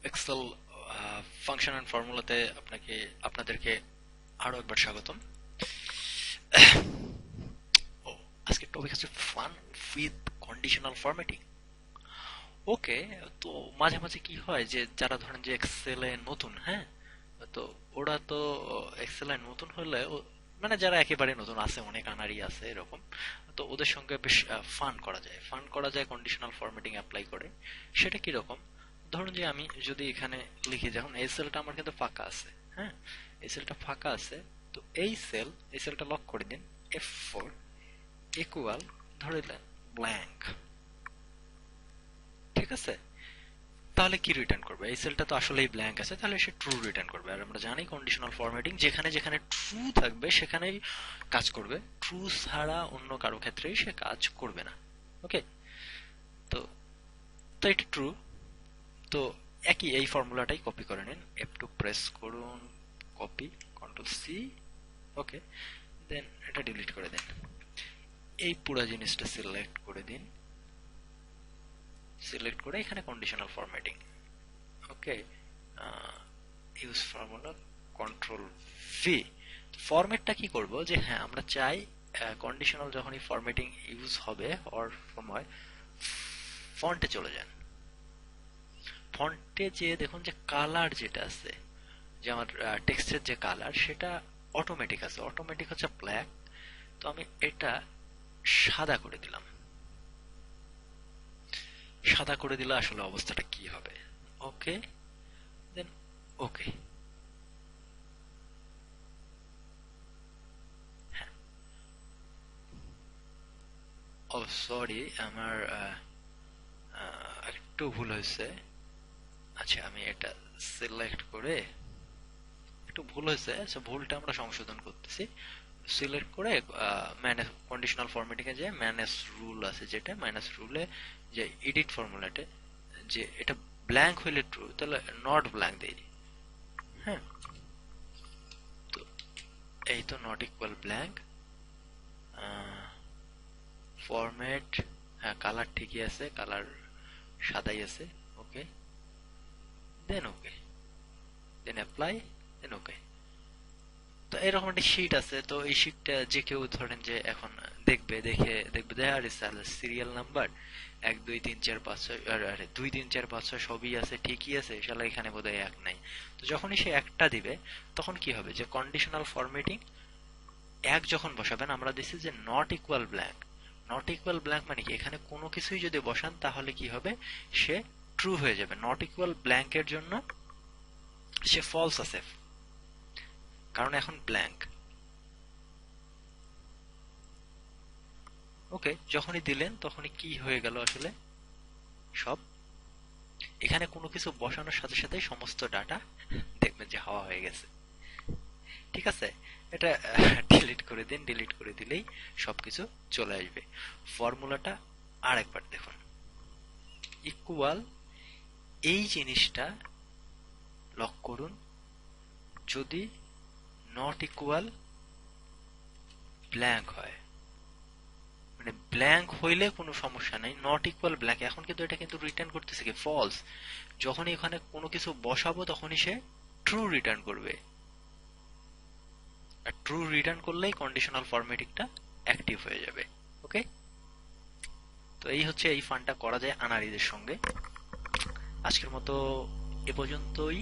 Excel function and ফর্মুলাতে আপনাদেরকে আরো একবার স্বাগতম। ও, আজকের টপিক হচ্ছে ফান উইথ কন্ডিশনাল ফরম্যাটিং। ওকে, তো মাঝে মাঝে কি হয় যে যারা ধরেন যে এক্সেলে নতুন, হ্যাঁ, তো ওরা তো এক্সেলে নতুন হলে মানে যারা একেবারে নতুন আছে, অনেক আনারি আছে এরকম, তো ওদের সঙ্গে বেশ ফান করা যায় কন্ডিশনাল ফরম্যাটিং অ্যাপ্লাই করে। সেটা কি রকম? ধরুন যে আমি যদি এখানে লিখি, যখন এই সেলটা আমার কিন্তু ফাঁকা আছে, হ্যাঁ, এই সেলটা ফাঁকা আছে, তো এই সেলটা লক করে দিন, F4 ইকুয়াল ধরে দিলেন ব্ল্যাঙ্ক। ঠিক আছে, তাহলে কি রিটার্ন করবে? এই সেলটা তো আসলেই ব্ল্যাঙ্ক আছে, তাহলে সে ট্রু রিটার্ন করবে। আর আমরা জানি কন্ডিশনাল ফরম্যাটিং যেখানে যেখানে ট্রু থাকবে সেখানেই কাজ করবে, ট্রু ছাড়া অন্য কারো ক্ষেত্রেই সে কাজ করবে না। ওকে, তো তো এটা ট্রু। তো একই এই ফর্মুলাটাই কপি করে নিন, F2 প্রেস করুন, কপি, কন্ট্রোল সি, ওকে, দেন এটা ডিলিট করে দিন। এই পুরো জিনিসটা সিলেক্ট করে দিন, সিলেক্ট করে এখানে কন্ডিশনাল ফরম্যাটিং, ওকে, ইউজ ফর্মুলা, কন্ট্রোল ভি। ফরম্যাটটা কি করব, যে হ্যাঁ আমরা চাই কন্ডিশনাল যখনই ফরম্যাটিং ইউজ হবে ওর সময় ফন্টে চলে যান। ফন্টে যে দেখুন যে কালার যেটা আছে, যে আমার টেক্সটের যে কালার সেটা অটোমেটিক আছে, অটোমেটিক হচ্ছে ব্ল্যাক। তো আমি এটা সাদা করে দিলাম। সাদা করে দিলে আসলে অবস্থাটা কি হবে? ওকে, দেন ওকে। ও সরি, আমার একটু ভুল হয়েছে। আচ্ছা, আমি এটা সিলেক্ট করে, একটু ভুল হয়েছে, আচ্ছা ভুলটা আমরা সংশোধন করতেছি। সিলেক্ট করে ম্যানেজ কন্ডিশনাল ফরম্যাটিং এ যে ম্যানেজ রুল আছে, যেটা ম্যানেজ রুলে যে এডিট ফর্মুলাতে, যে এটা ব্ল্যাঙ্ক হইলে ট্রু, তাহলে নট ব্ল্যাঙ্ক দেই। হ্যাঁ, তো এই তো নট ইকুয়াল ব্ল্যাঙ্ক। ফরম্যাট, হ্যাঁ কালার ঠিকই আছে, কালার সাদাই আছে। ওকে, দেন ওকে, দেন অ্যাপ্লাই, দেন ওকে। তো এরকম একটা শিট আছে, তো এই শিটটা যে কেউ ধরেন যে এখন দেখবে দেয়ার ইজ সিরিয়াল নাম্বার 1 2 3 4 5 6, আরে 2 3 4 5 6 সবই আছে, ঠিকই আছে, শালা এখানে বোধহয় এক নাই। তো যখনই সে একটা দিবে তখন কি হবে, যে কন্ডিশনাল ফরম্যাটিং এক যখন বসাবেন, আমরা দিছি যে not equal blank. Not equal blank মানে কি, এখানে কোনো কিছুই যদি বসান তাহলে কি হবে, সে ট্রু হয়ে যাবে। নট ইকুয়াল ব্ল্যাঙ্কের জন্য সে ফলস আছে, কারণ এখন ব্ল্যাঙ্ক। ওকে, যখনই দিলেন তখনই কি হয়ে গেল আসলে, সব এখানে কোনো কিছু বসানোর সাথে সাথে সমস্ত ডাটা দেখবেন যে হাওয়া হয়ে গেছে। ঠিক আছে, এটা ডিলিট করে দিন, ডিলিট করে দিলেই সবকিছু চলে আসবে। ফর্মুলাটা আর একবার দেখুন, ইকুয়াল, এই জিনিসটা লক করুন। যদি নট ইকুয়াল ব্ল্যাঙ্ক হয়, মানে ব্ল্যাঙ্ক হইলে কোনো সমস্যা নাই, নট ইকুয়াল ব্ল্যাঙ্ক, এখন কিন্তু এটা কিন্তু রিটার্ন করতেছে কি ফলস। যখনই এখানে কোনো কিছু বসাবো তখনই সে ট্রু রিটার্ন করবে, আর ট্রু রিটার্ন করলেই কন্ডিশনাল ফরম্যাটিংটা অ্যাক্টিভ হয়ে যাবে। ওকে, তো এই হচ্ছে, এই ফানটা করা যায় আনারিদের সঙ্গে। আজকের মতো এ পর্যন্তই।